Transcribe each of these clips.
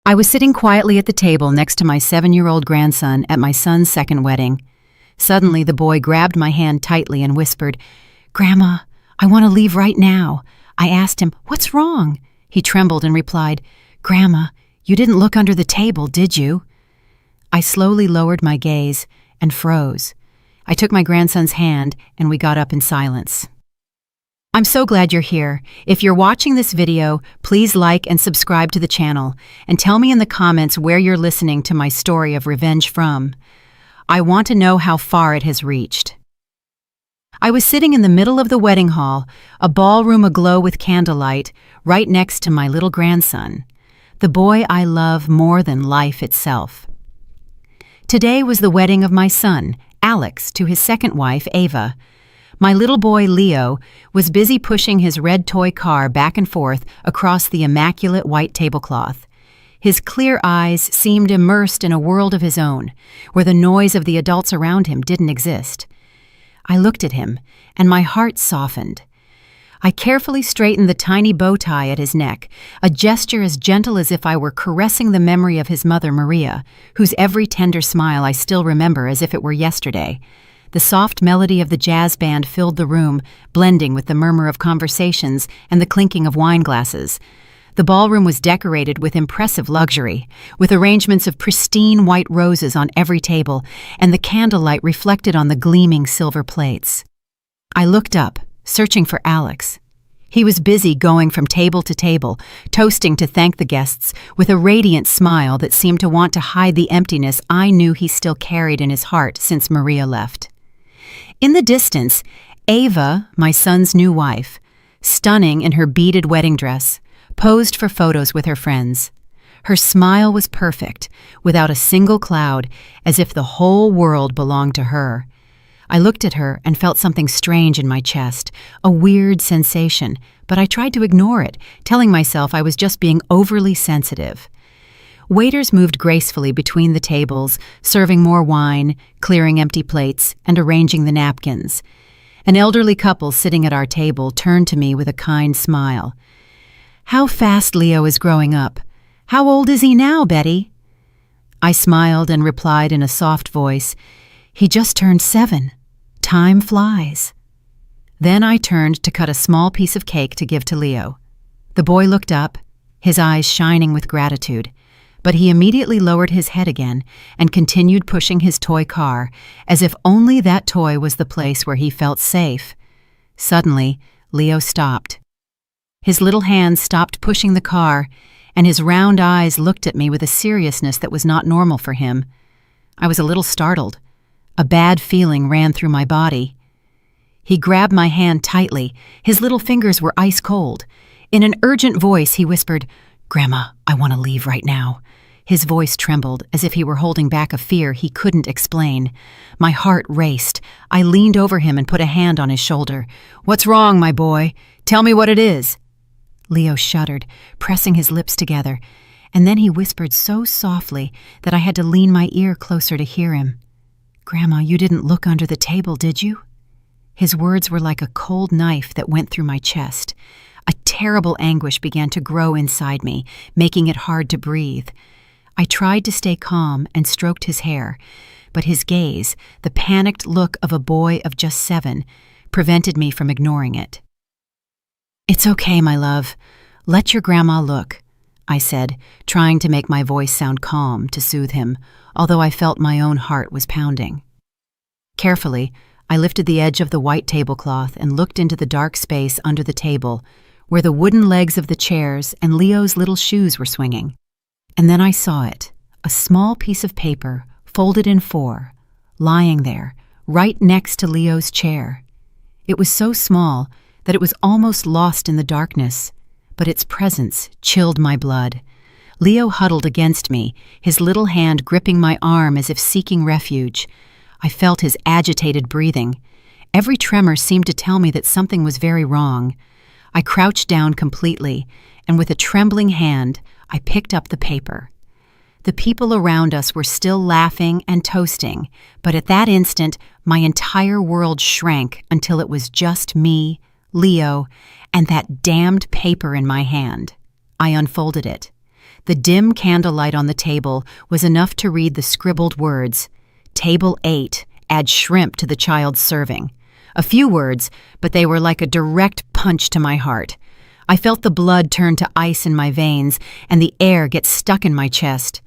I was sitting quietly at the table next to my 7-year-old grandson at my son's second wedding. Suddenly, the boy grabbed my hand tightly and whispered, "Grandma, I want to leave right now." I asked him, "What's wrong?" He trembled and replied, "Grandma, you didn't look under the table, did you?" I slowly lowered my gaze and froze. I took my grandson's hand and we got up in silence. I'm so glad you're here. If you're watching this video, please like and subscribe to the channel, and tell me in the comments where you're listening to my story of revenge from. I want to know how far it has reached. I was sitting in the middle of the wedding hall, a ballroom aglow with candlelight, right next to my little grandson, the boy I love more than life itself. Today was the wedding of my son, Alex, to his second wife, Ava. My little boy, Leo, was busy pushing his red toy car back and forth across the immaculate white tablecloth. His clear eyes seemed immersed in a world of his own, where the noise of the adults around him didn't exist. I looked at him, and my heart softened. I carefully straightened the tiny bow tie at his neck, a gesture as gentle as if I were caressing the memory of his mother, Maria, whose every tender smile I still remember as if it were yesterday. The soft melody of the jazz band filled the room, blending with the murmur of conversations and the clinking of wine glasses. The ballroom was decorated with impressive luxury, with arrangements of pristine white roses on every table, and the candlelight reflected on the gleaming silver plates. I looked up, searching for Alex. He was busy going from table to table, toasting to thank the guests, with a radiant smile that seemed to want to hide the emptiness I knew he still carried in his heart since Maria left. In the distance, Ava, my son's new wife, stunning in her beaded wedding dress, posed for photos with her friends. Her smile was perfect, without a single cloud, as if the whole world belonged to her. I looked at her and felt something strange in my chest, a weird sensation, but I tried to ignore it, telling myself I was just being overly sensitive. Waiters moved gracefully between the tables, serving more wine, clearing empty plates, and arranging the napkins. An elderly couple sitting at our table turned to me with a kind smile. "How fast Leo is growing up. How old is he now, Betty?" I smiled and replied in a soft voice, "He just turned 7. Time flies." Then I turned to cut a small piece of cake to give to Leo. The boy looked up, his eyes shining with gratitude, but he immediately lowered his head again and continued pushing his toy car, as if only that toy was the place where he felt safe. Suddenly, Leo stopped. His little hands stopped pushing the car, and his round eyes looked at me with a seriousness that was not normal for him. I was a little startled. A bad feeling ran through my body. He grabbed my hand tightly. His little fingers were ice cold. In an urgent voice, he whispered, "Grandma, I want to leave right now." His voice trembled, as if he were holding back a fear he couldn't explain. My heart raced. I leaned over him and put a hand on his shoulder. "What's wrong, my boy? Tell me what it is." Leo shuddered, pressing his lips together, and then he whispered so softly that I had to lean my ear closer to hear him. "Grandma, you didn't look under the table, did you?" His words were like a cold knife that went through my chest. A terrible anguish began to grow inside me, making it hard to breathe. I tried to stay calm and stroked his hair, but his gaze, the panicked look of a boy of just 7, prevented me from ignoring it. "It's okay, my love. Let your grandma look," I said, trying to make my voice sound calm to soothe him, although I felt my own heart was pounding. Carefully, I lifted the edge of the white tablecloth and looked into the dark space under the table, where the wooden legs of the chairs and Leo's little shoes were swinging. And then I saw it, a small piece of paper, folded in 4, lying there, right next to Leo's chair. It was so small that it was almost lost in the darkness, but its presence chilled my blood. Leo huddled against me, his little hand gripping my arm as if seeking refuge. I felt his agitated breathing. Every tremor seemed to tell me that something was very wrong. I crouched down completely, and with a trembling hand, I picked up the paper. The people around us were still laughing and toasting, but at that instant, my entire world shrank until it was just me, Leo, and that damned paper in my hand. I unfolded it. The dim candlelight on the table was enough to read the scribbled words, "Table 8, add shrimp to the child's serving." A few words, but they were like a direct punch to my heart. I felt the blood turn to ice in my veins and the air get stuck in my chest.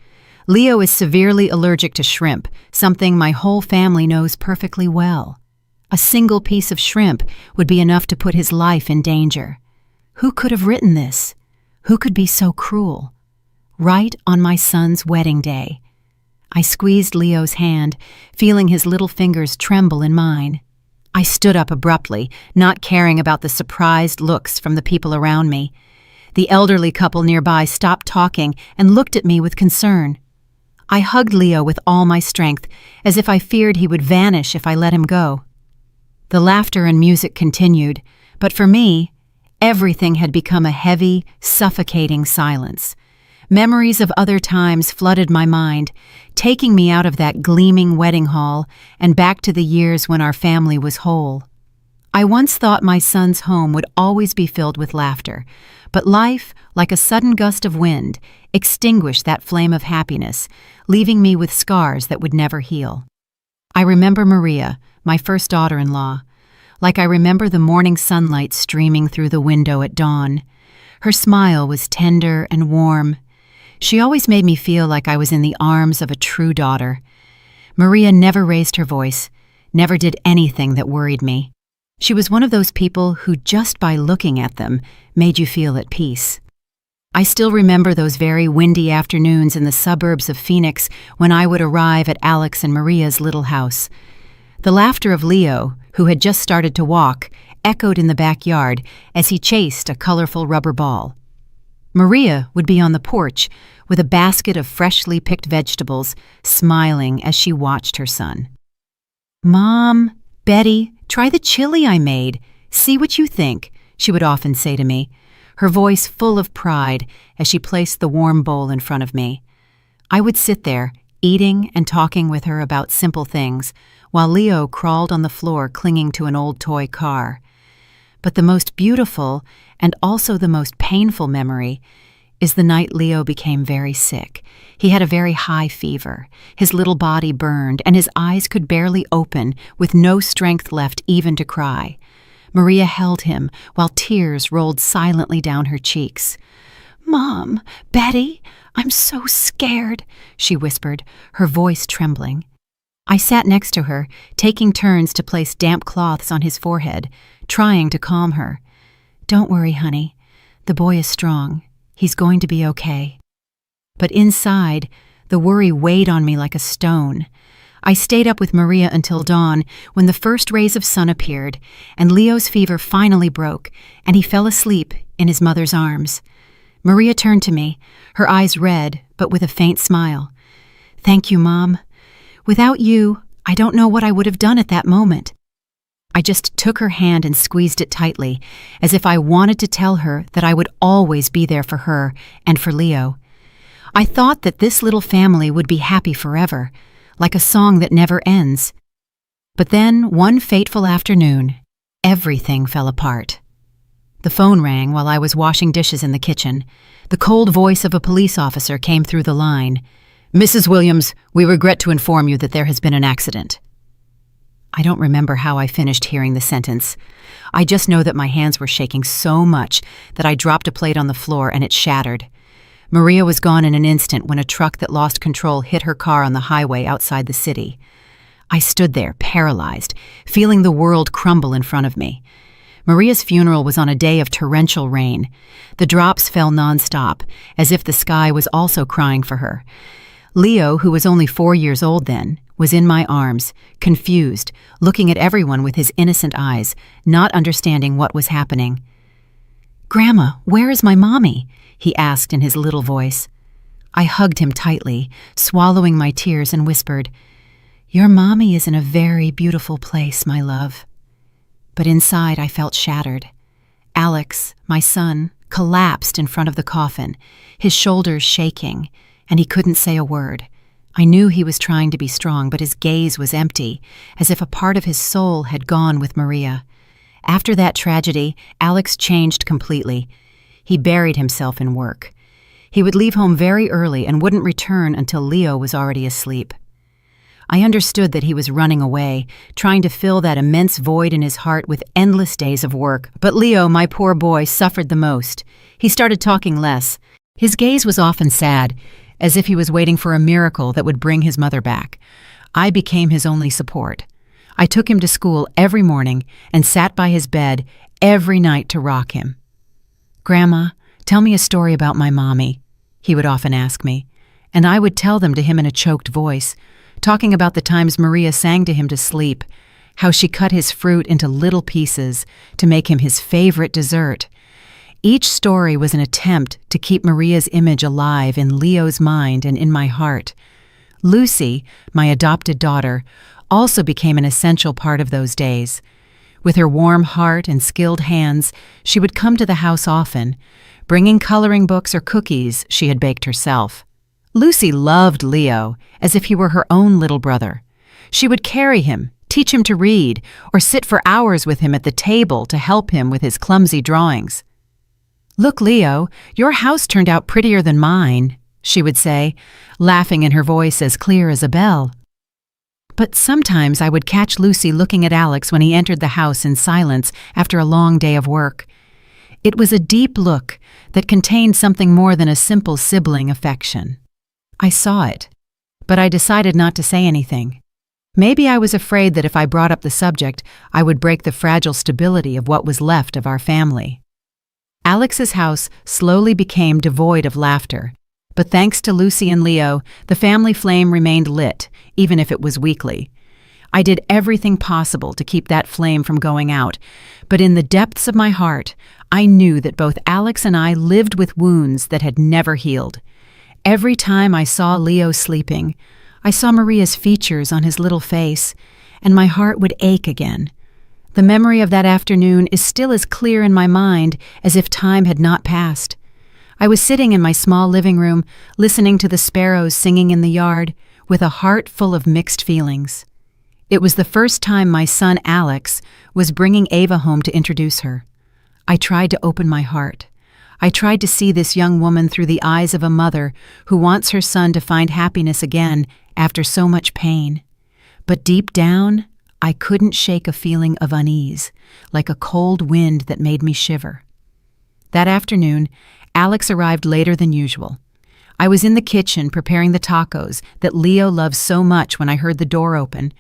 Leo is severely allergic to shrimp, something my whole family knows perfectly well. A single piece of shrimp would be enough to put his life in danger. Who could have written this? Who could be so cruel? Right on my son's wedding day. I squeezed Leo's hand, feeling his little fingers tremble in mine. I stood up abruptly, not caring about the surprised looks from the people around me. The elderly couple nearby stopped talking and looked at me with concern. I hugged Leo with all my strength, as if I feared he would vanish if I let him go. The laughter and music continued, but for me, everything had become a heavy, suffocating silence. Memories of other times flooded my mind, taking me out of that gleaming wedding hall and back to the years when our family was whole. I once thought my son's home would always be filled with laughter, but life, like a sudden gust of wind, extinguished that flame of happiness, leaving me with scars that would never heal. I remember Maria, my first daughter-in-law, like I remember the morning sunlight streaming through the window at dawn. Her smile was tender and warm. She always made me feel like I was in the arms of a true daughter. Maria never raised her voice, never did anything that worried me. She was one of those people who, just by looking at them, made you feel at peace. I still remember those very windy afternoons in the suburbs of Phoenix when I would arrive at Alex and Maria's little house. The laughter of Leo, who had just started to walk, echoed in the backyard as he chased a colorful rubber ball. Maria would be on the porch with a basket of freshly picked vegetables, smiling as she watched her son. "Mom, Betty, try the chili I made. See what you think," she would often say to me, her voice full of pride as she placed the warm bowl in front of me. I would sit there, eating and talking with her about simple things, while Leo crawled on the floor clinging to an old toy car. But the most beautiful, and also the most painful memory, is the night Leo became very sick. He had a very high fever. His little body burned, and his eyes could barely open, with no strength left even to cry. Maria held him, while tears rolled silently down her cheeks. "Mom, Betty, I'm so scared," she whispered, her voice trembling. I sat next to her, taking turns to place damp cloths on his forehead, trying to calm her. "Don't worry, honey. The boy is strong. He's going to be okay." But inside, the worry weighed on me like a stone. I stayed up with Maria until dawn, when the first rays of sun appeared, and Leo's fever finally broke, and he fell asleep in his mother's arms. Maria turned to me, her eyes red, but with a faint smile. "Thank you, Mom. Without you, I don't know what I would have done at that moment." I just took her hand and squeezed it tightly, as if I wanted to tell her that I would always be there for her and for Leo. I thought that this little family would be happy forever, like a song that never ends. But then, one fateful afternoon, everything fell apart. The phone rang while I was washing dishes in the kitchen. The cold voice of a police officer came through the line. "Mrs. Williams, we regret to inform you that there has been an accident." I don't remember how I finished hearing the sentence. I just know that my hands were shaking so much that I dropped a plate on the floor and it shattered. Maria was gone in an instant when a truck that lost control hit her car on the highway outside the city. I stood there, paralyzed, feeling the world crumble in front of me. Maria's funeral was on a day of torrential rain. The drops fell nonstop, as if the sky was also crying for her. Leo, who was only 4 years old then, was in my arms, confused, looking at everyone with his innocent eyes, not understanding what was happening. "Grandma, where is my mommy?" he asked in his little voice. I hugged him tightly, swallowing my tears, and whispered, "Your mommy is in a very beautiful place, my love." But inside I felt shattered. Alex, my son, collapsed in front of the coffin, his shoulders shaking, and he couldn't say a word. I knew he was trying to be strong, but his gaze was empty, as if a part of his soul had gone with Maria. After that tragedy, Alex changed completely. He buried himself in work. He would leave home very early and wouldn't return until Leo was already asleep. I understood that he was running away, trying to fill that immense void in his heart with endless days of work. But Leo, my poor boy, suffered the most. He started talking less. His gaze was often sad, as if he was waiting for a miracle that would bring his mother back. I became his only support. I took him to school every morning and sat by his bed every night to rock him. "Grandma, tell me a story about my mommy," he would often ask me, and I would tell them to him in a choked voice, talking about the times Maria sang to him to sleep, how she cut his fruit into little pieces to make him his favorite dessert. Each story was an attempt to keep Maria's image alive in Leo's mind and in my heart. Lucy, my adopted daughter, also became an essential part of those days. With her warm heart and skilled hands, she would come to the house often, bringing coloring books or cookies she had baked herself. Lucy loved Leo as if he were her own little brother. She would carry him, teach him to read, or sit for hours with him at the table to help him with his clumsy drawings. "Look, Leo, your house turned out prettier than mine," she would say, laughing in her voice as clear as a bell. But sometimes I would catch Lucy looking at Alex when he entered the house in silence after a long day of work. It was a deep look that contained something more than a simple sibling affection. I saw it, but I decided not to say anything. Maybe I was afraid that if I brought up the subject, I would break the fragile stability of what was left of our family. Alex's house slowly became devoid of laughter, but thanks to Lucy and Leo, the family flame remained lit, even if it was weakly. I did everything possible to keep that flame from going out, but in the depths of my heart, I knew that both Alex and I lived with wounds that had never healed. Every time I saw Leo sleeping, I saw Maria's features on his little face, and my heart would ache again. The memory of that afternoon is still as clear in my mind as if time had not passed. I was sitting in my small living room, listening to the sparrows singing in the yard, with a heart full of mixed feelings. It was the first time my son Alex was bringing Ava home to introduce her. I tried to open my heart. I tried to see this young woman through the eyes of a mother who wants her son to find happiness again after so much pain. But deep down, I couldn't shake a feeling of unease, like a cold wind that made me shiver. That afternoon, Alex arrived later than usual. I was in the kitchen preparing the tacos that Leo loves so much when I heard the door open.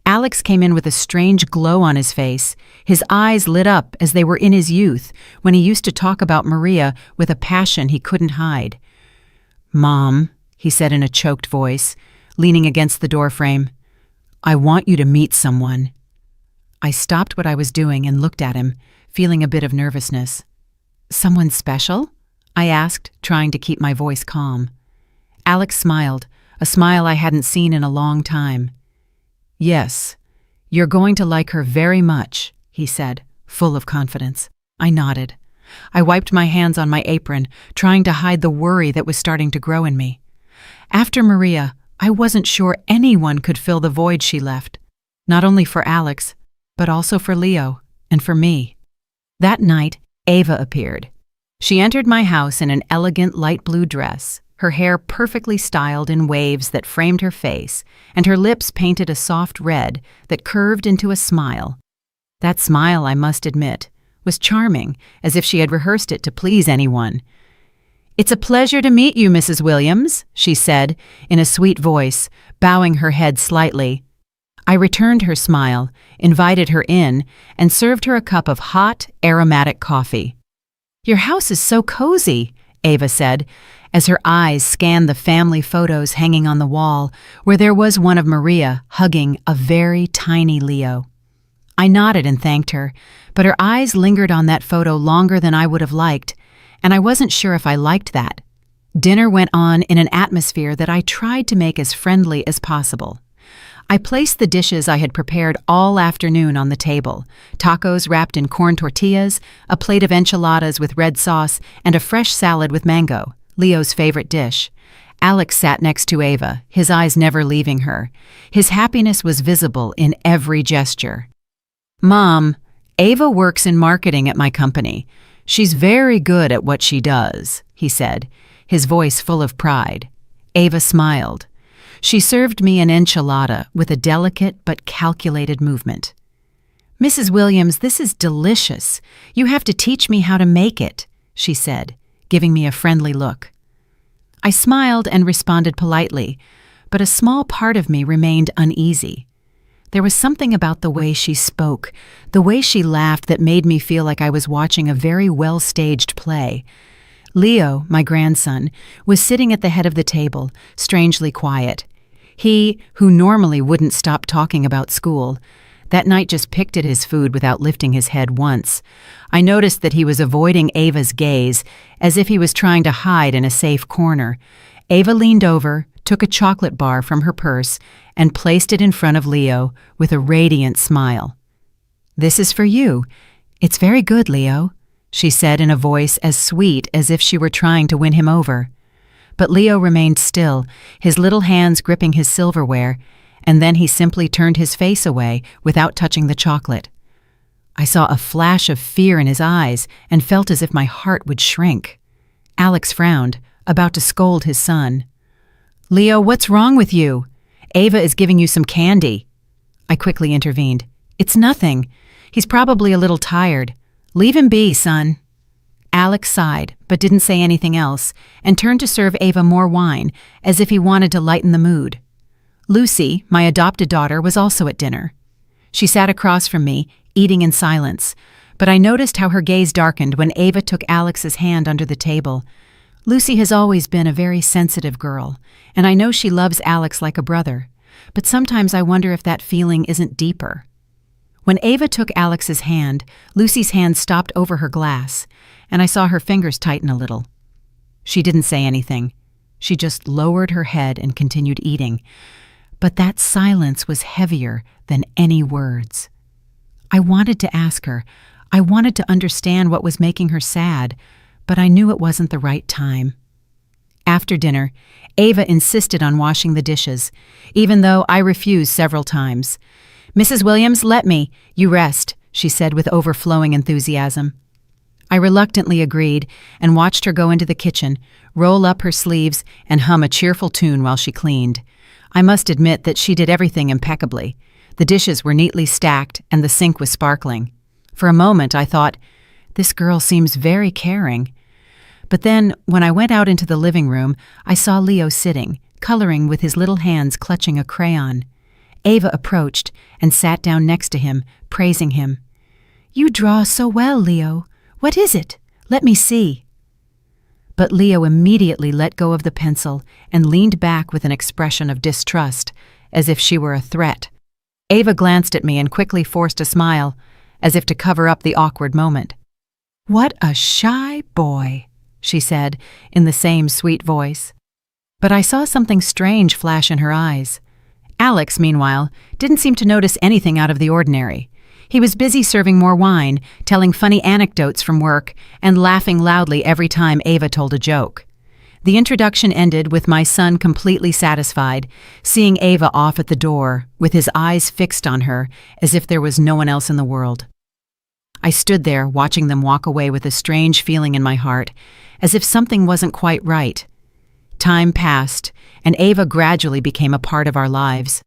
Alex came in with a strange glow on his face. His eyes lit up as they were in his youth, when he used to talk about Maria with a passion he couldn't hide. "Mom," he said in a choked voice, leaning against the doorframe, "I want you to meet someone." I stopped what I was doing and looked at him, feeling a bit of nervousness. "Someone special?" I asked, trying to keep my voice calm. Alex smiled, a smile I hadn't seen in a long time. "Yes, you're going to like her very much," he said, full of confidence. I nodded. I wiped my hands on my apron, trying to hide the worry that was starting to grow in me. After Maria, I wasn't sure anyone could fill the void she left, not only for Alex, but also for Leo and for me. That night, Ava appeared. She entered my house in an elegant light blue dress, her hair perfectly styled in waves that framed her face, and her lips painted a soft red that curved into a smile. That smile, I must admit, was charming, as if she had rehearsed it to please anyone. "It's a pleasure to meet you, Mrs. Williams," she said, in a sweet voice, bowing her head slightly. I returned her smile, invited her in, and served her a cup of hot, aromatic coffee. "Your house is so cozy," Ava said, as her eyes scanned the family photos hanging on the wall, where there was one of Maria hugging a very tiny Leo. I nodded and thanked her, but her eyes lingered on that photo longer than I would have liked, and I wasn't sure if I liked that. Dinner went on in an atmosphere that I tried to make as friendly as possible. I placed the dishes I had prepared all afternoon on the table: tacos wrapped in corn tortillas, a plate of enchiladas with red sauce, and a fresh salad with mango, Leo's favorite dish. Alex sat next to Ava, his eyes never leaving her. His happiness was visible in every gesture. "Mom, Ava works in marketing at my company. She's very good at what she does," he said, his voice full of pride. Ava smiled. She served me an enchilada with a delicate but calculated movement. "Mrs. Williams, this is delicious. You have to teach me how to make it," she said, giving me a friendly look. I smiled and responded politely, but a small part of me remained uneasy. There was something about the way she spoke, the way she laughed, that made me feel like I was watching a very well-staged play. Leo, my grandson, was sitting at the head of the table, strangely quiet. He, who normally wouldn't stop talking about school, that night just picked at his food without lifting his head once. I noticed that he was avoiding Ava's gaze, as if he was trying to hide in a safe corner. Ava leaned over, took a chocolate bar from her purse, and placed it in front of Leo with a radiant smile. "This is for you. It's very good, Leo," she said in a voice as sweet as if she were trying to win him over. But Leo remained still, his little hands gripping his silverware, and then he simply turned his face away without touching the chocolate. I saw a flash of fear in his eyes and felt as if my heart would shrink. Alex frowned, about to scold his son. "Leo, what's wrong with you? Ava is giving you some candy." I quickly intervened. "It's nothing. He's probably a little tired. Leave him be, son." Alex sighed, but didn't say anything else, and turned to serve Ava more wine, as if he wanted to lighten the mood. Lucy, my adopted daughter, was also at dinner. She sat across from me, eating in silence, but I noticed how her gaze darkened when Ava took Alex's hand under the table. Lucy has always been a very sensitive girl, and I know she loves Alex like a brother, but sometimes I wonder if that feeling isn't deeper. When Ava took Alex's hand, Lucy's hand stopped over her glass, and I saw her fingers tighten a little. She didn't say anything. She just lowered her head and continued eating. But that silence was heavier than any words. I wanted to ask her. I wanted to understand what was making her sad, but I knew it wasn't the right time. After dinner, Ava insisted on washing the dishes, even though I refused several times. "Mrs. Williams, let me. You rest," she said with overflowing enthusiasm. I reluctantly agreed and watched her go into the kitchen, roll up her sleeves, and hum a cheerful tune while she cleaned. I must admit that she did everything impeccably. The dishes were neatly stacked and the sink was sparkling. For a moment I thought, this girl seems very caring. But then, when I went out into the living room, I saw Leo sitting, coloring with his little hands clutching a crayon. Ava approached and sat down next to him, praising him. "You draw so well, Leo. What is it? Let me see." But Leo immediately let go of the pencil and leaned back with an expression of distrust, as if she were a threat. Ava glanced at me and quickly forced a smile, as if to cover up the awkward moment. "What a shy boy," she said, in the same sweet voice. But I saw something strange flash in her eyes. Alex, meanwhile, didn't seem to notice anything out of the ordinary. He was busy serving more wine, telling funny anecdotes from work, and laughing loudly every time Ava told a joke. The introduction ended with my son completely satisfied, seeing Ava off at the door, with his eyes fixed on her, as if there was no one else in the world. I stood there, watching them walk away with a strange feeling in my heart, as if something wasn't quite right. Time passed, and Ava gradually became a part of our lives.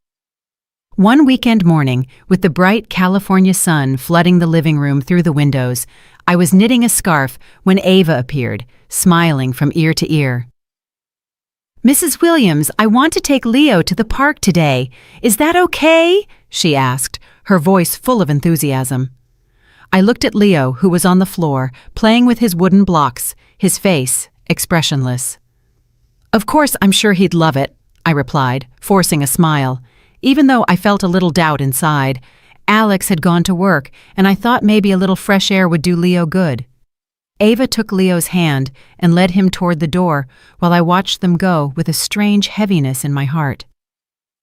One weekend morning, with the bright California sun flooding the living room through the windows, I was knitting a scarf when Ava appeared, smiling from ear to ear. "Mrs. Williams, I want to take Leo to the park today. Is that okay?" she asked, her voice full of enthusiasm. I looked at Leo, who was on the floor, playing with his wooden blocks, his face expressionless. "Of course, I'm sure he'd love it," I replied, forcing a smile. Even though I felt a little doubt inside, Alex had gone to work, and I thought maybe a little fresh air would do Leo good. Ava took Leo's hand and led him toward the door while I watched them go with a strange heaviness in my heart.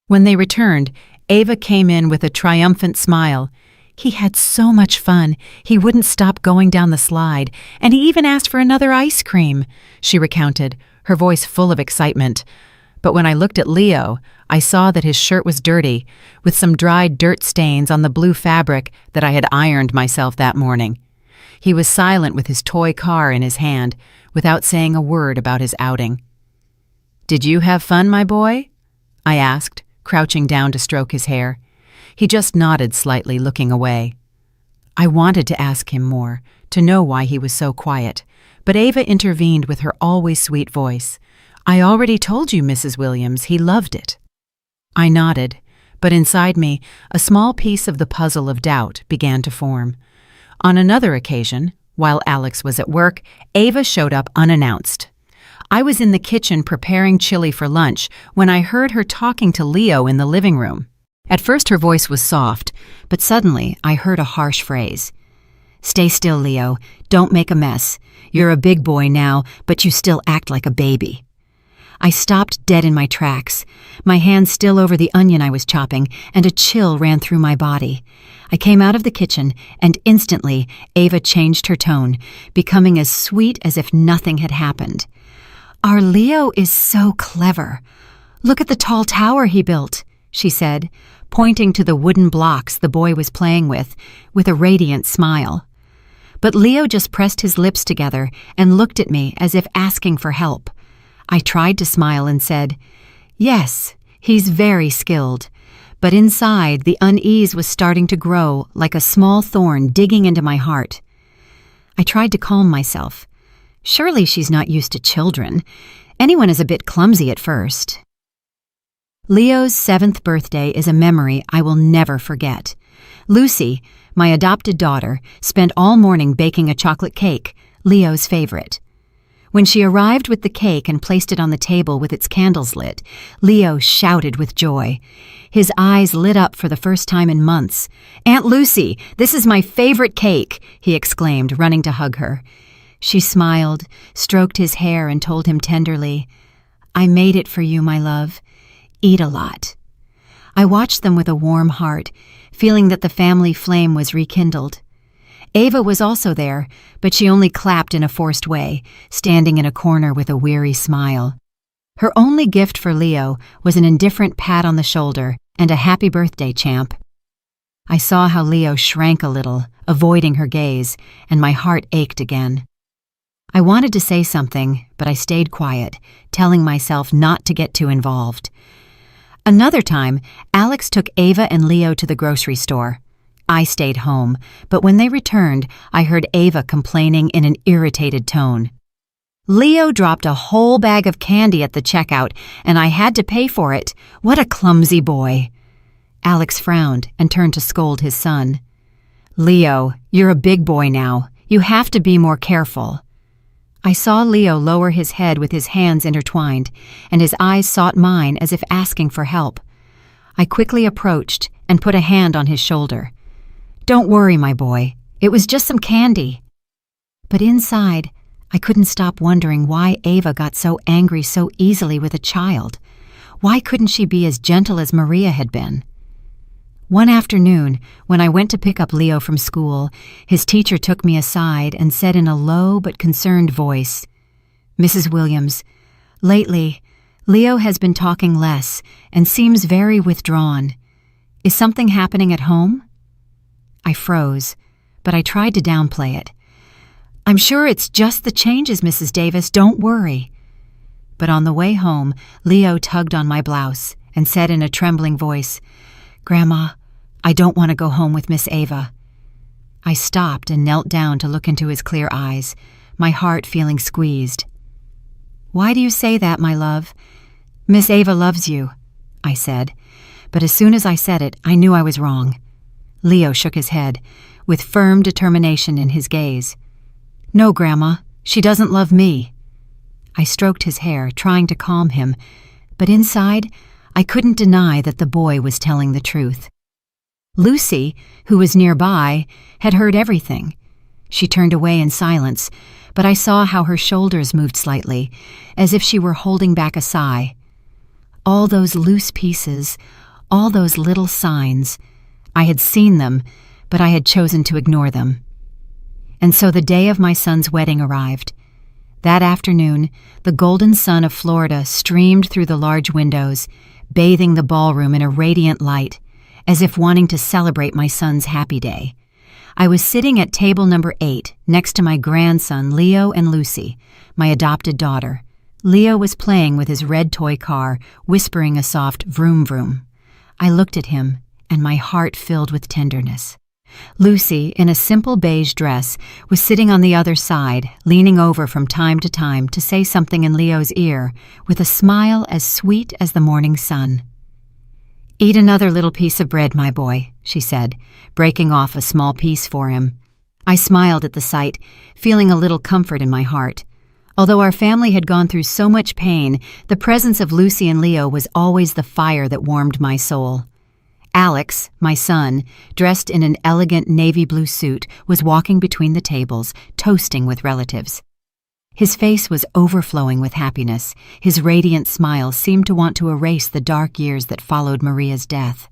When they returned, Ava came in with a triumphant smile. "He had so much fun. He wouldn't stop going down the slide, and he even asked for another ice cream," she recounted, her voice full of excitement. But when I looked at Leo, I saw that his shirt was dirty, with some dried dirt stains on the blue fabric that I had ironed myself that morning. He was silent with his toy car in his hand, without saying a word about his outing. "Did you have fun, my boy?" I asked, crouching down to stroke his hair. He just nodded slightly, looking away. I wanted to ask him more, to know why he was so quiet, but Ava intervened with her always sweet voice. "I already told you, Mrs. Williams, he loved it." I nodded, but inside me, a small piece of the puzzle of doubt began to form. On another occasion, while Alex was at work, Ava showed up unannounced. I was in the kitchen preparing chili for lunch when I heard her talking to Leo in the living room. At first her voice was soft, but suddenly I heard a harsh phrase. "Stay still, Leo. Don't make a mess. You're a big boy now, but you still act like a baby." I stopped dead in my tracks, my hand still over the onion I was chopping, and a chill ran through my body. I came out of the kitchen, and instantly Ava changed her tone, becoming as sweet as if nothing had happened. "Our Leo is so clever. Look at the tall tower he built," she said, pointing to the wooden blocks the boy was playing with a radiant smile. But Leo just pressed his lips together and looked at me as if asking for help. I tried to smile and said, "Yes, he's very skilled." But inside, the unease was starting to grow like a small thorn digging into my heart. I tried to calm myself. Surely she's not used to children. Anyone is a bit clumsy at first. Leo's 7th birthday is a memory I will never forget. Lucy, my adopted daughter, spent all morning baking a chocolate cake, Leo's favorite. When she arrived with the cake and placed it on the table with its candles lit, Leo shouted with joy. His eyes lit up for the first time in months. "Aunt Lucy, this is my favorite cake," he exclaimed, running to hug her. She smiled, stroked his hair, and told him tenderly, "I made it for you, my love. Eat a lot." I watched them with a warm heart, feeling that the family flame was rekindled. Ava was also there, but she only clapped in a forced way, standing in a corner with a weary smile. Her only gift for Leo was an indifferent pat on the shoulder and a "happy birthday, champ." I saw how Leo shrank a little, avoiding her gaze, and my heart ached again. I wanted to say something, but I stayed quiet, telling myself not to get too involved. Another time, Alex took Ava and Leo to the grocery store. I stayed home, but when they returned, I heard Ava complaining in an irritated tone. "Leo dropped a whole bag of candy at the checkout, and I had to pay for it. What a clumsy boy." Alex frowned and turned to scold his son. "Leo, you're a big boy now. You have to be more careful." I saw Leo lower his head with his hands intertwined, and his eyes sought mine as if asking for help. I quickly approached and put a hand on his shoulder. "Don't worry, my boy. It was just some candy." But inside, I couldn't stop wondering why Ava got so angry so easily with a child. Why couldn't she be as gentle as Maria had been? One afternoon, when I went to pick up Leo from school, his teacher took me aside and said in a low but concerned voice, "Mrs. Williams, lately, Leo has been talking less and seems very withdrawn. Is something happening at home?" I froze, but I tried to downplay it. "I'm sure it's just the changes, Mrs. Davis. Don't worry." But on the way home, Leo tugged on my blouse and said in a trembling voice, "Grandma, I don't want to go home with Miss Ava." I stopped and knelt down to look into his clear eyes, my heart feeling squeezed. "Why do you say that, my love?" "Miss Ava loves you," I said, but as soon as I said it, I knew I was wrong. Leo shook his head, with firm determination in his gaze. "No, Grandma, she doesn't love me." I stroked his hair, trying to calm him, but inside, I couldn't deny that the boy was telling the truth. Lucy, who was nearby, had heard everything. She turned away in silence, but I saw how her shoulders moved slightly, as if she were holding back a sigh. All those loose pieces, all those little signs, I had seen them, but I had chosen to ignore them. And so the day of my son's wedding arrived. That afternoon, the golden sun of Florida streamed through the large windows, bathing the ballroom in a radiant light, as if wanting to celebrate my son's happy day. I was sitting at table number 8, next to my grandson, Leo, and Lucy, my adopted daughter. Leo was playing with his red toy car, whispering a soft vroom vroom. I looked at him, and my heart filled with tenderness. Lucy, in a simple beige dress, was sitting on the other side, leaning over from time to say something in Leo's ear, with a smile as sweet as the morning sun. "Eat another little piece of bread, my boy," she said, breaking off a small piece for him. I smiled at the sight, feeling a little comfort in my heart. Although our family had gone through so much pain, the presence of Lucy and Leo was always the fire that warmed my soul. Alex, my son, dressed in an elegant navy blue suit, was walking between the tables, toasting with relatives. His face was overflowing with happiness. His radiant smile seemed to want to erase the dark years that followed Maria's death.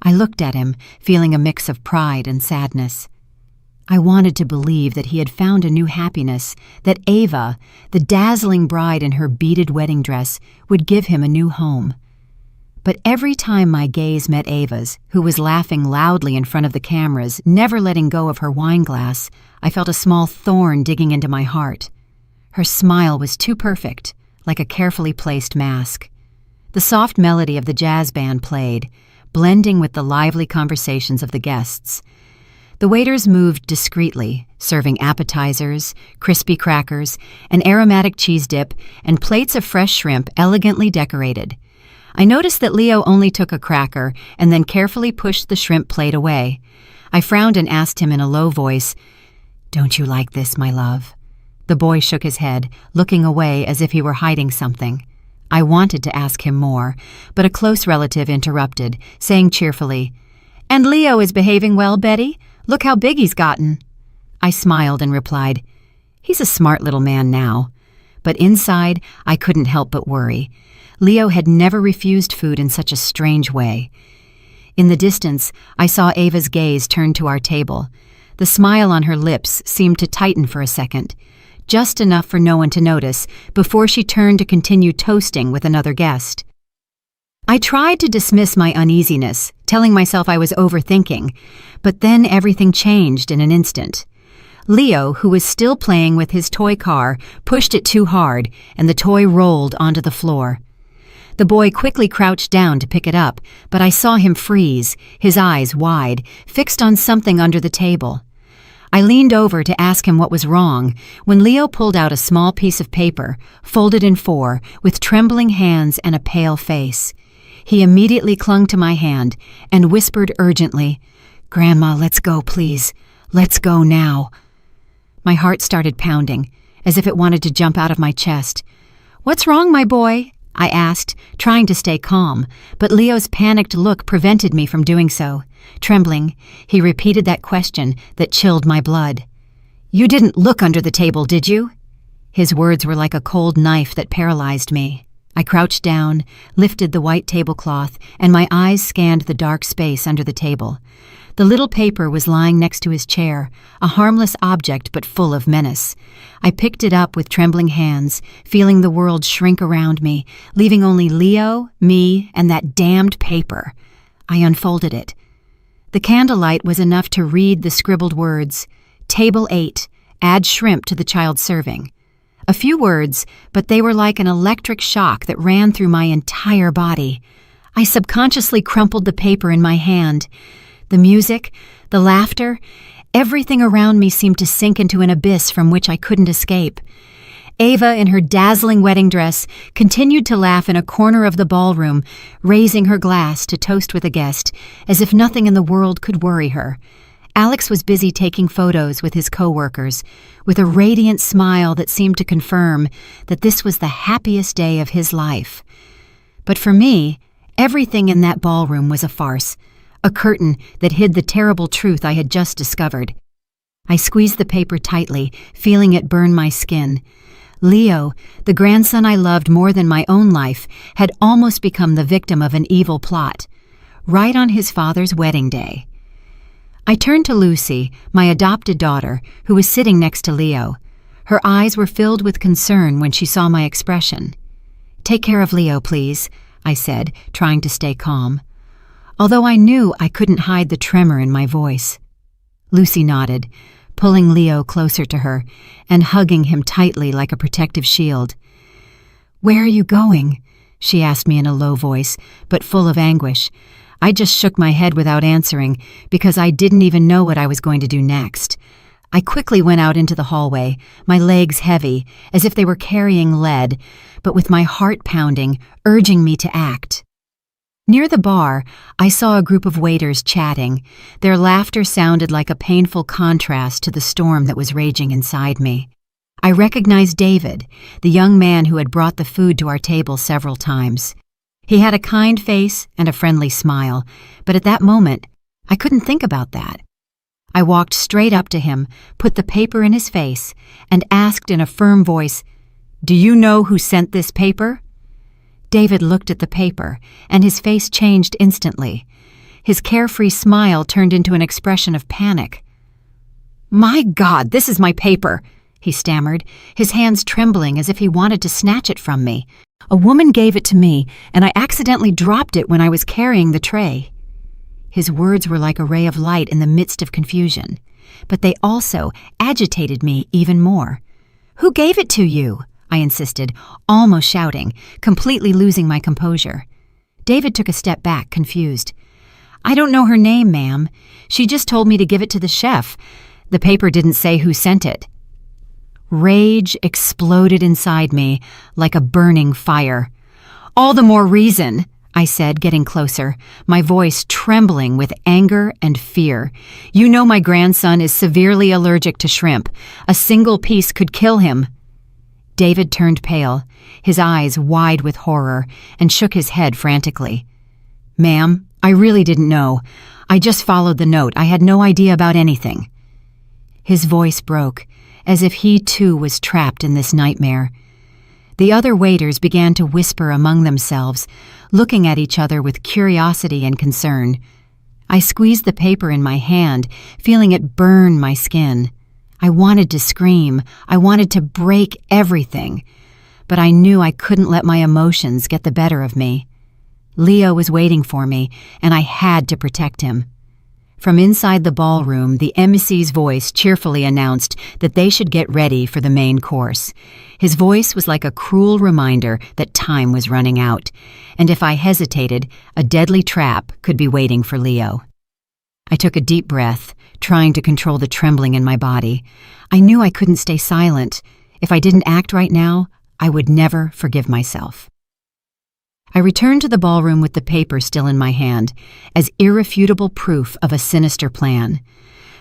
I looked at him, feeling a mix of pride and sadness. I wanted to believe that he had found a new happiness, that Ava, the dazzling bride in her beaded wedding dress, would give him a new home. But every time my gaze met Ava's, who was laughing loudly in front of the cameras, never letting go of her wine glass, I felt a small thorn digging into my heart. Her smile was too perfect, like a carefully placed mask. The soft melody of the jazz band played, blending with the lively conversations of the guests. The waiters moved discreetly, serving appetizers, crispy crackers, an aromatic cheese dip, and plates of fresh shrimp elegantly decorated. I noticed that Leo only took a cracker and then carefully pushed the shrimp plate away. I frowned and asked him in a low voice, "Don't you like this, my love?" The boy shook his head, looking away as if he were hiding something. I wanted to ask him more, but a close relative interrupted, saying cheerfully, "And Leo is behaving well, Betty? Look how big he's gotten." I smiled and replied, "He's a smart little man now." But inside, I couldn't help but worry. Leo had never refused food in such a strange way. In the distance, I saw Ava's gaze turn to our table. The smile on her lips seemed to tighten for a second, just enough for no one to notice, before she turned to continue toasting with another guest. I tried to dismiss my uneasiness, telling myself I was overthinking, but then everything changed in an instant. Leo, who was still playing with his toy car, pushed it too hard, and the toy rolled onto the floor. The boy quickly crouched down to pick it up, but I saw him freeze, his eyes wide, fixed on something under the table. I leaned over to ask him what was wrong, when Leo pulled out a small piece of paper, folded in 4, with trembling hands and a pale face. He immediately clung to my hand and whispered urgently, "Grandma, let's go, please. Let's go now." My heart started pounding, as if it wanted to jump out of my chest. "What's wrong, my boy?" I asked, trying to stay calm, but Leo's panicked look prevented me from doing so. Trembling, he repeated that question that chilled my blood. "You didn't look under the table, did you?" His words were like a cold knife that paralyzed me. I crouched down, lifted the white tablecloth, and my eyes scanned the dark space under the table. The little paper was lying next to his chair, a harmless object but full of menace. I picked it up with trembling hands, feeling the world shrink around me, leaving only Leo, me, and that damned paper. I unfolded it. The candlelight was enough to read the scribbled words, "Table 8, add shrimp to the child's serving." A few words, but they were like an electric shock that ran through my entire body. I subconsciously crumpled the paper in my hand. The music, the laughter, everything around me seemed to sink into an abyss from which I couldn't escape. Ava, in her dazzling wedding dress, continued to laugh in a corner of the ballroom, raising her glass to toast with a guest, as if nothing in the world could worry her. Alex was busy taking photos with his co-workers, with a radiant smile that seemed to confirm that this was the happiest day of his life. But for me, everything in that ballroom was a farce, a curtain that hid the terrible truth I had just discovered. I squeezed the paper tightly, feeling it burn my skin. Leo, the grandson I loved more than my own life, had almost become the victim of an evil plot, right on his father's wedding day. I turned to Lucy, my adopted daughter, who was sitting next to Leo. Her eyes were filled with concern when she saw my expression. "Take care of Leo, please," I said, trying to stay calm, although I knew I couldn't hide the tremor in my voice. Lucy nodded, pulling Leo closer to her and hugging him tightly like a protective shield. "Where are you going?" she asked me in a low voice, but full of anguish. I just shook my head without answering because I didn't even know what I was going to do next. I quickly went out into the hallway, my legs heavy, as if they were carrying lead, but with my heart pounding, urging me to act. Near the bar, I saw a group of waiters chatting. Their laughter sounded like a painful contrast to the storm that was raging inside me. I recognized David, the young man who had brought the food to our table several times. He had a kind face and a friendly smile, but at that moment, I couldn't think about that. I walked straight up to him, put the paper in his face, and asked in a firm voice, "Do you know who sent this paper?" David looked at the paper, and his face changed instantly. His carefree smile turned into an expression of panic. "My God, this is my paper," he stammered, his hands trembling as if he wanted to snatch it from me. "A woman gave it to me, and I accidentally dropped it when I was carrying the tray." His words were like a ray of light in the midst of confusion, but they also agitated me even more. "Who gave it to you?" I insisted, almost shouting, completely losing my composure. David took a step back, confused. "I don't know her name, ma'am. She just told me to give it to the chef. The paper didn't say who sent it." Rage exploded inside me like a burning fire. "All the more reason," I said, getting closer, my voice trembling with anger and fear. "You know my grandson is severely allergic to shrimp. A single piece could kill him." David turned pale, his eyes wide with horror, and shook his head frantically. "Ma'am, I really didn't know. I just followed the note. I had no idea about anything." His voice broke, as if he too was trapped in this nightmare. The other waiters began to whisper among themselves, looking at each other with curiosity and concern. I squeezed the paper in my hand, feeling it burn my skin. I wanted to scream. I wanted to break everything. But I knew I couldn't let my emotions get the better of me. Leo was waiting for me, and I had to protect him. From inside the ballroom, the emmissie's voice cheerfully announced that they should get ready for the main course. His voice was like a cruel reminder that time was running out, and if I hesitated, a deadly trap could be waiting for Leo. I took a deep breath, trying to control the trembling in my body. I knew I couldn't stay silent. If I didn't act right now, I would never forgive myself. I returned to the ballroom with the paper still in my hand, as irrefutable proof of a sinister plan.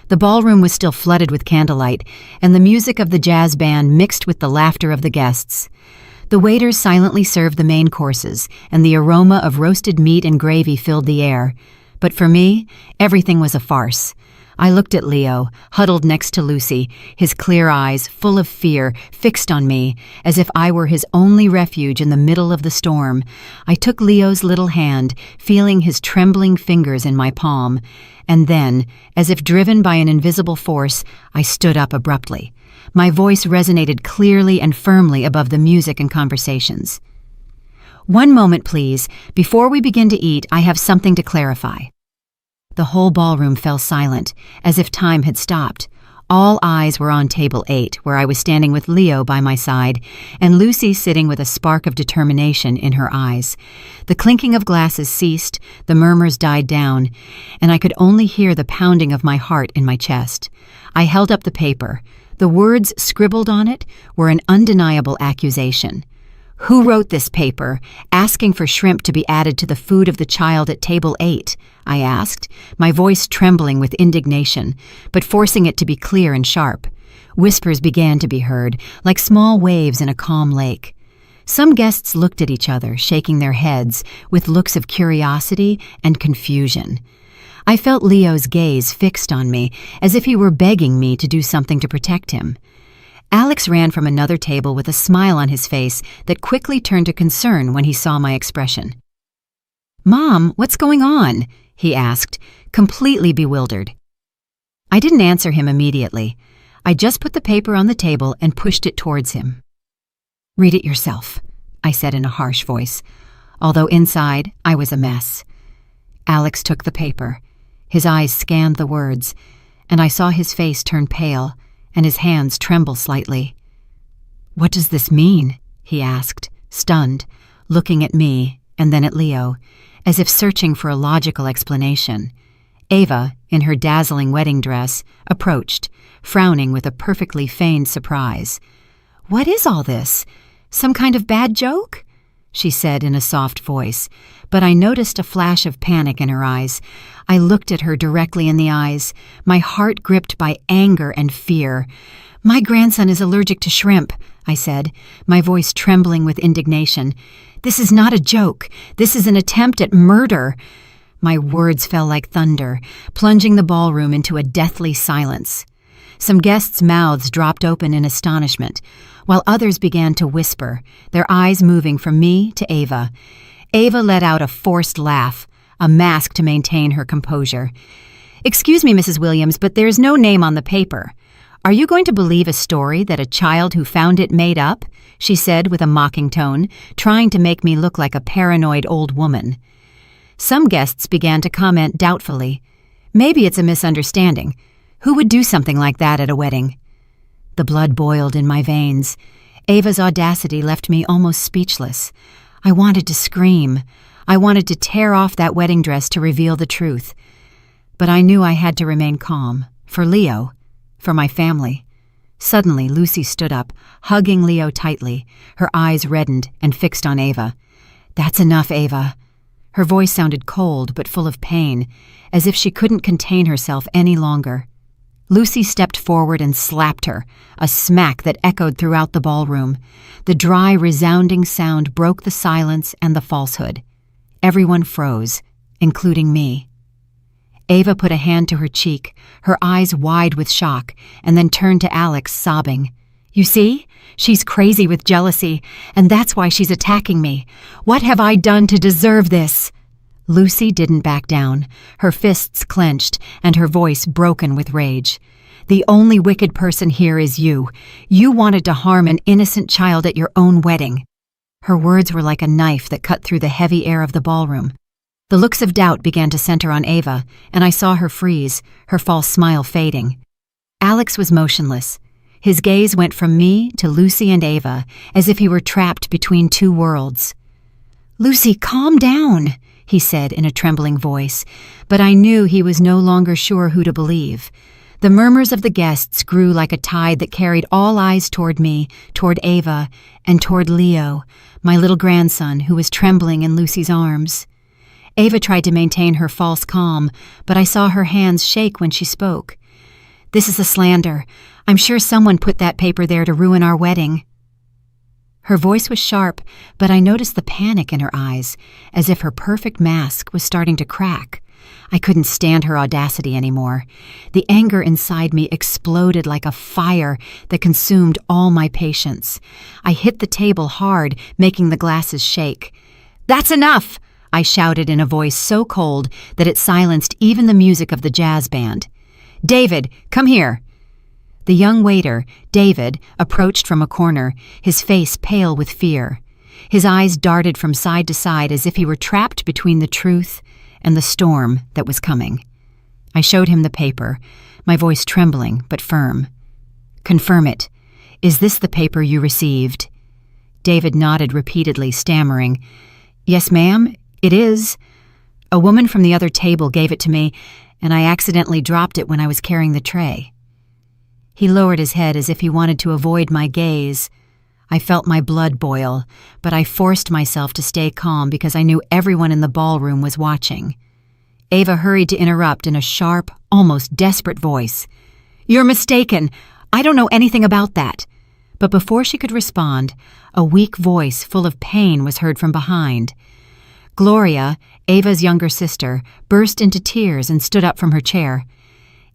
The ballroom was still flooded with candlelight, and the music of the jazz band mixed with the laughter of the guests. The waiters silently served the main courses, and the aroma of roasted meat and gravy filled the air. But for me, everything was a farce. I looked at Leo, huddled next to Lucy, his clear eyes, full of fear, fixed on me, as if I were his only refuge in the middle of the storm. I took Leo's little hand, feeling his trembling fingers in my palm, and then, as if driven by an invisible force, I stood up abruptly. My voice resonated clearly and firmly above the music and conversations. "One moment, please. Before we begin to eat, I have something to clarify." The whole ballroom fell silent, as if time had stopped. All eyes were on table 8, where I was standing with Leo by my side, and Lucy sitting with a spark of determination in her eyes. The clinking of glasses ceased, the murmurs died down, and I could only hear the pounding of my heart in my chest. I held up the paper. The words scribbled on it were an undeniable accusation. "Who wrote this paper, asking for shrimp to be added to the food of the child at table 8? I asked, my voice trembling with indignation, but forcing it to be clear and sharp. Whispers began to be heard, like small waves in a calm lake. Some guests looked at each other, shaking their heads, with looks of curiosity and confusion. I felt Leo's gaze fixed on me, as if he were begging me to do something to protect him. Alex ran from another table with a smile on his face that quickly turned to concern when he saw my expression. "Mom, what's going on?" he asked, completely bewildered. I didn't answer him immediately. I just put the paper on the table and pushed it towards him. "Read it yourself," I said in a harsh voice, although inside I was a mess. Alex took the paper. His eyes scanned the words, and I saw his face turn pale and his hands tremble slightly. "What does this mean?" he asked, stunned, looking at me and then at Leo, as if searching for a logical explanation. Ava, in her dazzling wedding dress, approached, frowning with a perfectly feigned surprise. "What is all this? Some kind of bad joke?" she said in a soft voice, but I noticed a flash of panic in her eyes. I looked at her directly in the eyes, my heart gripped by anger and fear. "My grandson is allergic to shrimp," I said, my voice trembling with indignation. "This is not a joke. This is an attempt at murder." My words fell like thunder, plunging the ballroom into a deathly silence. Some guests' mouths dropped open in astonishment, while others began to whisper, their eyes moving from me to Ava. Ava let out a forced laugh, a mask to maintain her composure. "Excuse me, Mrs. Williams, but there's no name on the paper. Are you going to believe a story that a child who found it made up?" she said with a mocking tone, trying to make me look like a paranoid old woman. Some guests began to comment doubtfully. "Maybe it's a misunderstanding. Who would do something like that at a wedding?" The blood boiled in my veins. Ava's audacity left me almost speechless. I wanted to scream. I wanted to tear off that wedding dress to reveal the truth. But I knew I had to remain calm, for Leo, for my family. Suddenly, Lucy stood up, hugging Leo tightly, her eyes reddened and fixed on Ava. "That's enough, Ava." Her voice sounded cold but full of pain, as if she couldn't contain herself any longer. Lucy stepped forward and slapped her, a smack that echoed throughout the ballroom. The dry, resounding sound broke the silence and the falsehood. Everyone froze, including me. Ava put a hand to her cheek, her eyes wide with shock, and then turned to Alex, sobbing. "You see? She's crazy with jealousy, and that's why she's attacking me. What have I done to deserve this?" Lucy didn't back down, her fists clenched and her voice broken with rage. "The only wicked person here is you. You wanted to harm an innocent child at your own wedding." Her words were like a knife that cut through the heavy air of the ballroom. The looks of doubt began to center on Ava, and I saw her freeze, her false smile fading. Alex was motionless. His gaze went from me to Lucy and Ava, as if he were trapped between two worlds. "Lucy, calm down," he said in a trembling voice, but I knew he was no longer sure who to believe. The murmurs of the guests grew like a tide that carried all eyes toward me, toward Ava, and toward Leo, my little grandson who was trembling in Lucy's arms. Ava tried to maintain her false calm, but I saw her hands shake when she spoke. "This is a slander. I'm sure someone put that paper there to ruin our wedding." Her voice was sharp, but I noticed the panic in her eyes, as if her perfect mask was starting to crack. I couldn't stand her audacity anymore. The anger inside me exploded like a fire that consumed all my patience. I hit the table hard, making the glasses shake. "That's enough!" I shouted in a voice so cold that it silenced even the music of the jazz band. "David, come here." The young waiter, David, approached from a corner, his face pale with fear. His eyes darted from side to side as if he were trapped between the truth and the storm that was coming. I showed him the paper, my voice trembling but firm. "Confirm it. Is this the paper you received?" David nodded repeatedly, stammering. "Yes, ma'am, it is. A woman from the other table gave it to me, and I accidentally dropped it when I was carrying the tray." He lowered his head as if he wanted to avoid my gaze. I felt my blood boil, but I forced myself to stay calm because I knew everyone in the ballroom was watching. Ava hurried to interrupt in a sharp, almost desperate voice. "You're mistaken. I don't know anything about that." But before she could respond, a weak voice full of pain was heard from behind. Gloria, Ava's younger sister, burst into tears and stood up from her chair.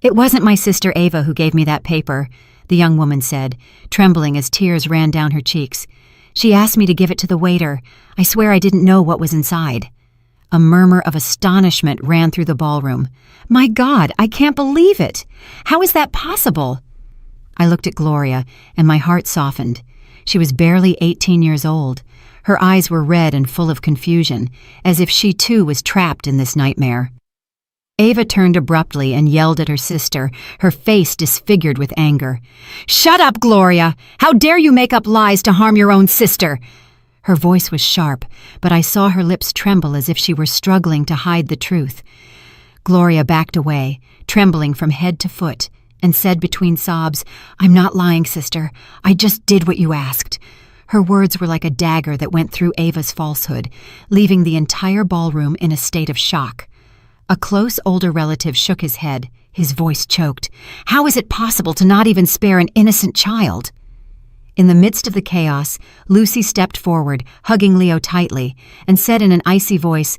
"It wasn't my sister Ava who gave me that paper," the young woman said, trembling as tears ran down her cheeks. "She asked me to give it to the waiter. I swear I didn't know what was inside." A murmur of astonishment ran through the ballroom. "My God, I can't believe it! How is that possible?" I looked at Gloria, and my heart softened. She was barely 18 years old. Her eyes were red and full of confusion, as if she too was trapped in this nightmare. Ava turned abruptly and yelled at her sister, her face disfigured with anger. "Shut up, Gloria! How dare you make up lies to harm your own sister?" Her voice was sharp, but I saw her lips tremble as if she were struggling to hide the truth. Gloria backed away, trembling from head to foot, and said between sobs, "I'm not lying, sister. I just did what you asked." Her words were like a dagger that went through Ava's falsehood, leaving the entire ballroom in a state of shock. A close older relative shook his head, his voice choked. "How is it possible to not even spare an innocent child?" In the midst of the chaos, Lucy stepped forward, hugging Leo tightly, and said in an icy voice,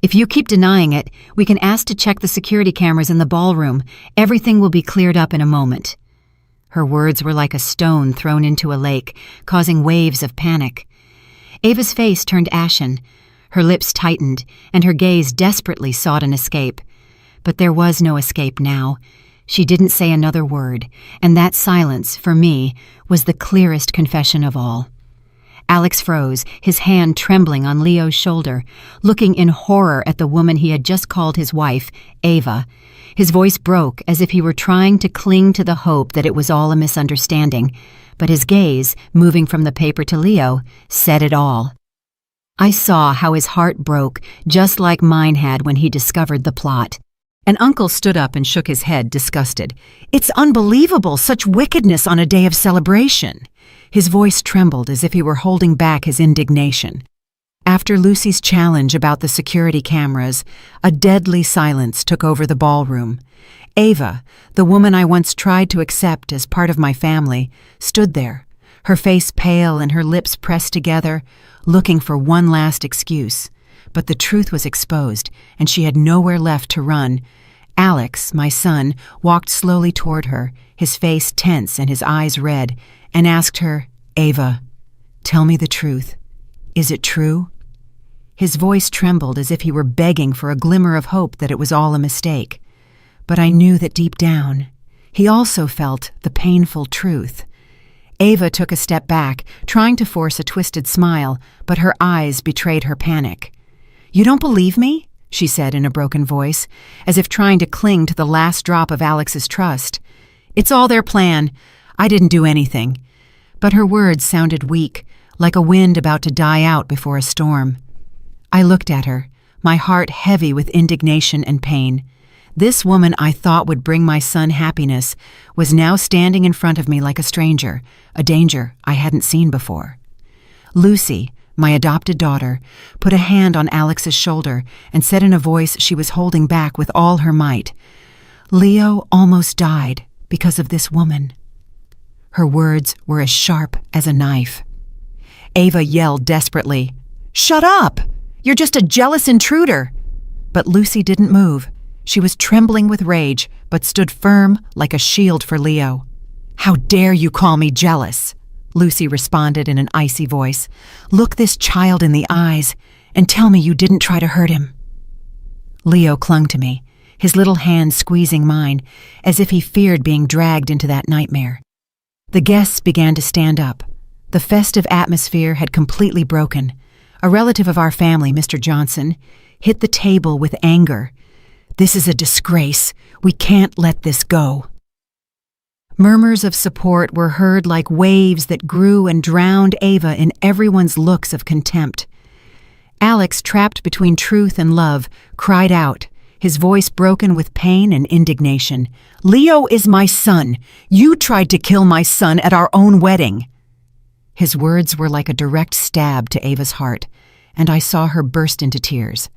"If you keep denying it, we can ask to check the security cameras in the ballroom. Everything will be cleared up in a moment." Her words were like a stone thrown into a lake, causing waves of panic. Ava's face turned ashen. Her lips tightened, and her gaze desperately sought an escape. But there was no escape now. She didn't say another word, and that silence, for me, was the clearest confession of all. Alex froze, his hand trembling on Leo's shoulder, looking in horror at the woman he had just called his wife, Ava. His voice broke as if he were trying to cling to the hope that it was all a misunderstanding, but his gaze, moving from the paper to Leo, said it all. I saw how his heart broke, just like mine had when he discovered the plot. And Uncle stood up and shook his head, disgusted. "It's unbelievable, such wickedness on a day of celebration." His voice trembled as if he were holding back his indignation. After Lucy's challenge about the security cameras, a deadly silence took over the ballroom. Ava, the woman I once tried to accept as part of my family, stood there, her face pale and her lips pressed together, looking for one last excuse. But the truth was exposed, and she had nowhere left to run. Alex, my son, walked slowly toward her, his face tense and his eyes red, and asked her, "Ava, tell me the truth. Is it true?" His voice trembled as if he were begging for a glimmer of hope that it was all a mistake. But I knew that deep down, he also felt the painful truth. Ava took a step back, trying to force a twisted smile, but her eyes betrayed her panic. "You don't believe me?" she said in a broken voice, as if trying to cling to the last drop of Alex's trust. "It's all their plan. I didn't do anything." But her words sounded weak, like a wind about to die out before a storm. I looked at her, my heart heavy with indignation and pain. This woman I thought would bring my son happiness was now standing in front of me like a stranger, a danger I hadn't seen before. Lucy, my adopted daughter, put a hand on Alex's shoulder and said in a voice she was holding back with all her might, "Leo almost died because of this woman." Her words were as sharp as a knife. Ava yelled desperately, "Shut up! You're just a jealous intruder!" But Lucy didn't move. She was trembling with rage, but stood firm like a shield for Leo. "How dare you call me jealous?" Lucy responded in an icy voice. "Look this child in the eyes and tell me you didn't try to hurt him." Leo clung to me, his little hand squeezing mine, as if he feared being dragged into that nightmare. The guests began to stand up. The festive atmosphere had completely broken. A relative of our family, Mr. Johnson, hit the table with anger. "This is a disgrace. We can't let this go." Murmurs of support were heard like waves that grew and drowned Ava in everyone's looks of contempt. Alex, trapped between truth and love, cried out, his voice broken with pain and indignation. "Leo is my son. You tried to kill my son at our own wedding." His words were like a direct stab to Ava's heart, and I saw her burst into tears.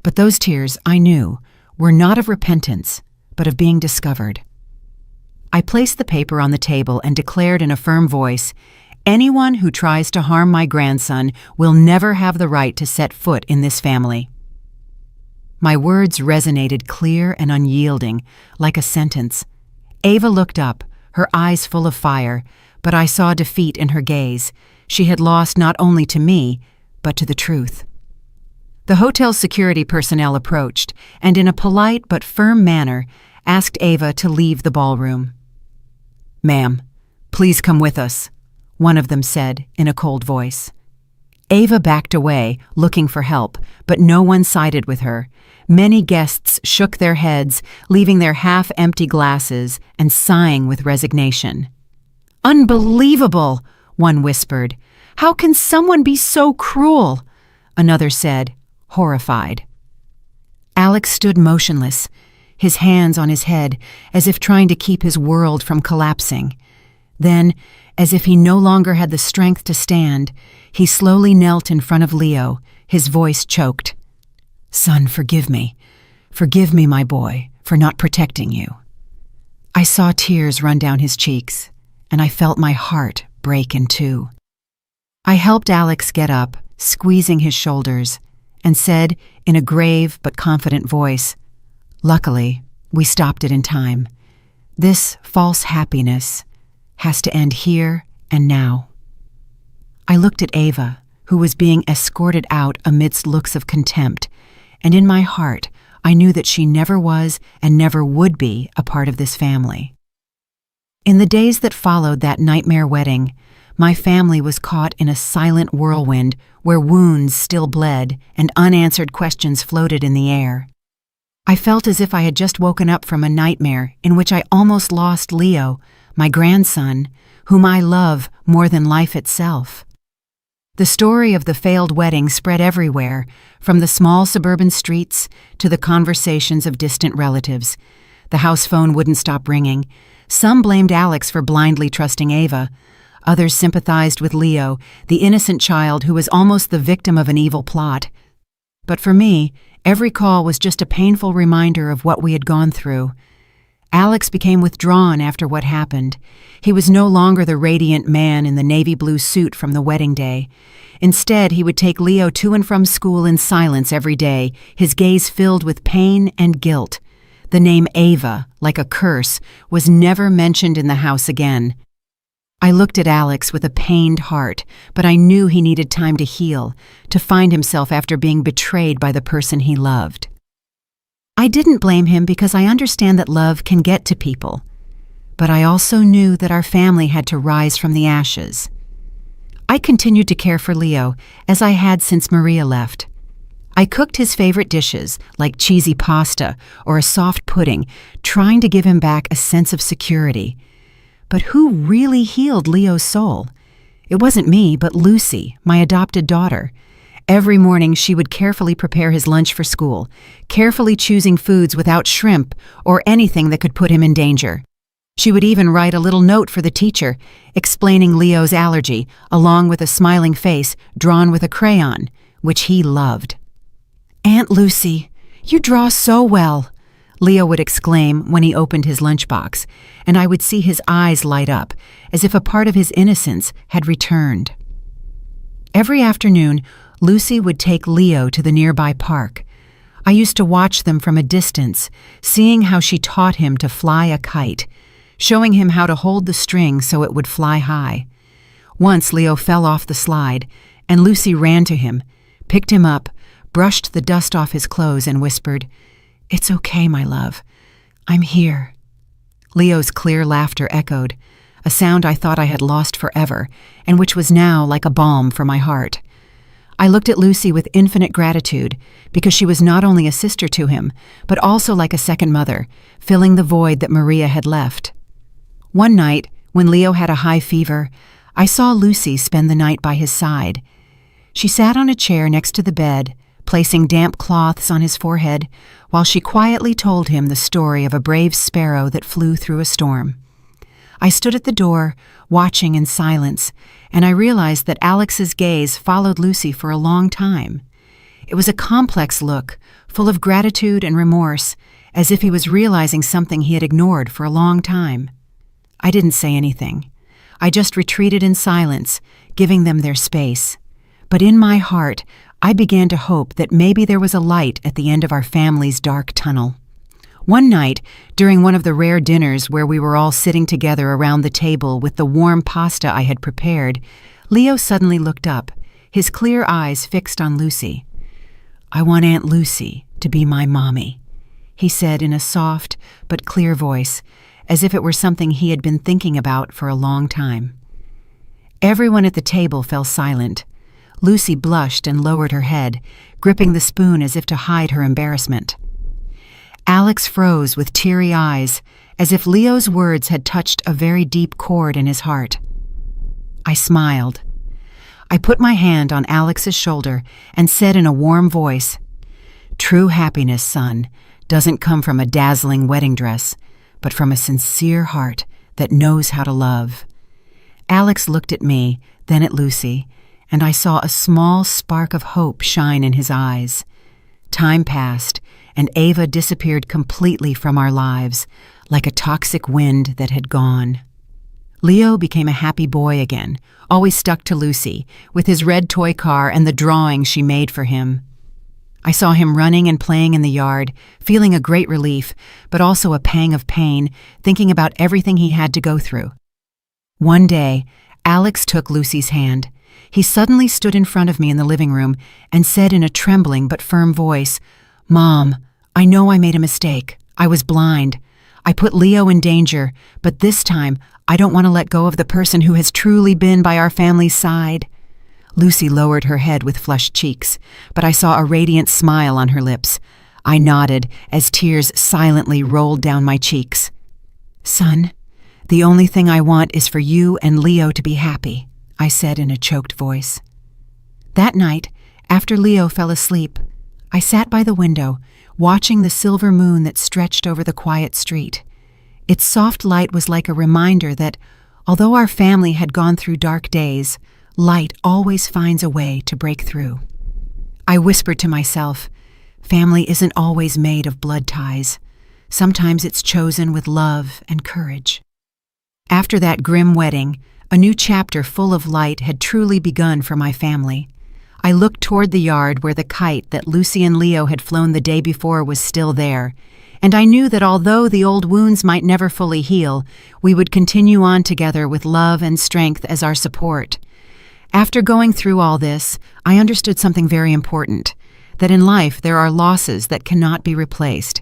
But those tears, I knew, were not of repentance, but of being discovered. I placed the paper on the table and declared in a firm voice, "Anyone who tries to harm my grandson will never have the right to set foot in this family." My words resonated clear and unyielding, like a sentence. Ava looked up, her eyes full of fire, but I saw defeat in her gaze. She had lost not only to me, but to the truth. The hotel's security personnel approached, and in a polite but firm manner, asked Ava to leave the ballroom. "Ma'am, please come with us," one of them said in a cold voice. Ava backed away, looking for help, but no one sided with her. Many guests shook their heads, leaving their half-empty glasses and sighing with resignation. "Unbelievable," one whispered. "How can someone be so cruel?" Another said, horrified. Alex stood motionless, his hands on his head, as if trying to keep his world from collapsing. Then, as if he no longer had the strength to stand, he slowly knelt in front of Leo, his voice choked. "Son, forgive me. Forgive me, my boy, for not protecting you." I saw tears run down his cheeks, and I felt my heart break in two. I helped Alex get up, squeezing his shoulders, and said in a grave but confident voice, "Luckily, we stopped it in time. This false happiness has to end here and now." I looked at Ava, who was being escorted out amidst looks of contempt, and in my heart I knew that she never was and never would be a part of this family. In the days that followed that nightmare wedding, my family was caught in a silent whirlwind where wounds still bled and unanswered questions floated in the air. I felt as if I had just woken up from a nightmare in which I almost lost Leo, my grandson, whom I love more than life itself. The story of the failed wedding spread everywhere, from the small suburban streets to the conversations of distant relatives. The house phone wouldn't stop ringing. Some blamed Alex for blindly trusting Ava. Others sympathized with Leo, the innocent child who was almost the victim of an evil plot. But for me, every call was just a painful reminder of what we had gone through. Alex became withdrawn after what happened. He was no longer the radiant man in the navy blue suit from the wedding day. Instead, he would take Leo to and from school in silence every day, his gaze filled with pain and guilt. The name Ava, like a curse, was never mentioned in the house again. I looked at Alex with a pained heart, but I knew he needed time to heal, to find himself after being betrayed by the person he loved. I didn't blame him because I understand that love can get to people, but I also knew that our family had to rise from the ashes. I continued to care for Leo, as I had since Maria left. I cooked his favorite dishes, like cheesy pasta or a soft pudding, trying to give him back a sense of security. But who really healed Leo's soul? It wasn't me, but Lucy, my adopted daughter. Every morning she would carefully prepare his lunch for school, carefully choosing foods without shrimp or anything that could put him in danger. She would even write a little note for the teacher, explaining Leo's allergy, along with a smiling face drawn with a crayon, which he loved. "Aunt Lucy, you draw so well," Leo would exclaim when he opened his lunchbox, and I would see his eyes light up, as if a part of his innocence had returned. Every afternoon, Lucy would take Leo to the nearby park. I used to watch them from a distance, seeing how she taught him to fly a kite, showing him how to hold the string so it would fly high. Once Leo fell off the slide, and Lucy ran to him, picked him up, brushed the dust off his clothes, and whispered, "It's okay, my love. I'm here." Leo's clear laughter echoed, a sound I thought I had lost forever, and which was now like a balm for my heart. I looked at Lucy with infinite gratitude, because she was not only a sister to him, but also like a second mother, filling the void that Maria had left. One night, when Leo had a high fever, I saw Lucy spend the night by his side. She sat on a chair next to the bed, placing damp cloths on his forehead, while she quietly told him the story of a brave sparrow that flew through a storm. I stood at the door, watching in silence, and I realized that Alex's gaze followed Lucy for a long time. It was a complex look, full of gratitude and remorse, as if he was realizing something he had ignored for a long time. I didn't say anything. I just retreated in silence, giving them their space. But in my heart, I began to hope that maybe there was a light at the end of our family's dark tunnel. One night, during one of the rare dinners where we were all sitting together around the table with the warm pasta I had prepared, Leo suddenly looked up, his clear eyes fixed on Lucy. "I want Aunt Lucy to be my mommy," he said in a soft but clear voice, as if it were something he had been thinking about for a long time. Everyone at the table fell silent. Lucy blushed and lowered her head, gripping the spoon as if to hide her embarrassment. Alex froze with teary eyes, as if Leo's words had touched a very deep chord in his heart. I smiled. I put my hand on Alex's shoulder and said in a warm voice, "True happiness, son, doesn't come from a dazzling wedding dress, but from a sincere heart that knows how to love." Alex looked at me, then at Lucy, and I saw a small spark of hope shine in his eyes. Time passed, and Ava disappeared completely from our lives, like a toxic wind that had gone. Leo became a happy boy again, always stuck to Lucy, with his red toy car and the drawing she made for him. I saw him running and playing in the yard, feeling a great relief, but also a pang of pain, thinking about everything he had to go through. One day, Alex took Lucy's hand. He suddenly stood in front of me in the living room and said in a trembling but firm voice, "Mom, I know I made a mistake. I was blind. I put Leo in danger, but this time I don't want to let go of the person who has truly been by our family's side." Lucy lowered her head with flushed cheeks, but I saw a radiant smile on her lips. I nodded as tears silently rolled down my cheeks. "Son, the only thing I want is for you and Leo to be happy," I said in a choked voice. That night, after Leo fell asleep, I sat by the window, watching the silver moon that stretched over the quiet street. Its soft light was like a reminder that, although our family had gone through dark days, light always finds a way to break through. I whispered to myself, family isn't always made of blood ties. Sometimes it's chosen with love and courage. After that grim wedding, a new chapter full of light had truly begun for my family. I looked toward the yard where the kite that Lucy and Leo had flown the day before was still there, and I knew that although the old wounds might never fully heal, we would continue on together with love and strength as our support. After going through all this, I understood something very important, that in life there are losses that cannot be replaced,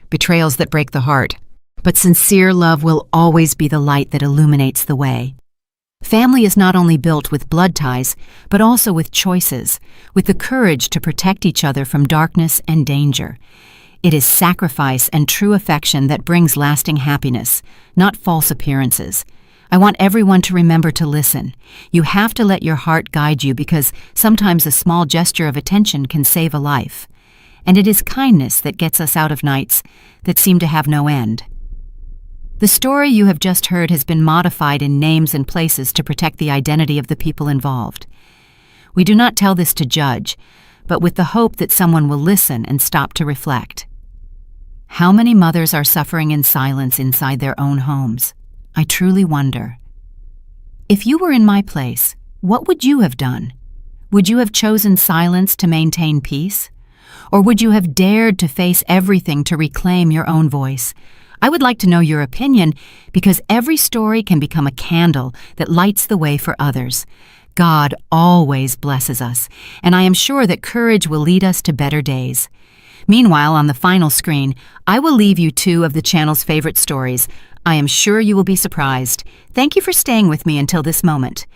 betrayals that break the heart, but sincere love will always be the light that illuminates the way. Family is not only built with blood ties, but also with choices, with the courage to protect each other from darkness and danger. It is sacrifice and true affection that brings lasting happiness, not false appearances. I want everyone to remember to listen. You have to let your heart guide you because sometimes a small gesture of attention can save a life. And it is kindness that gets us out of nights that seem to have no end. The story you have just heard has been modified in names and places to protect the identity of the people involved. We do not tell this to judge, but with the hope that someone will listen and stop to reflect. How many mothers are suffering in silence inside their own homes? I truly wonder. If you were in my place, what would you have done? Would you have chosen silence to maintain peace? Or would you have dared to face everything to reclaim your own voice? I would like to know your opinion because every story can become a candle that lights the way for others. God always blesses us, and I am sure that courage will lead us to better days. Meanwhile, on the final screen, I will leave you two of the channel's favorite stories. I am sure you will be surprised. Thank you for staying with me until this moment.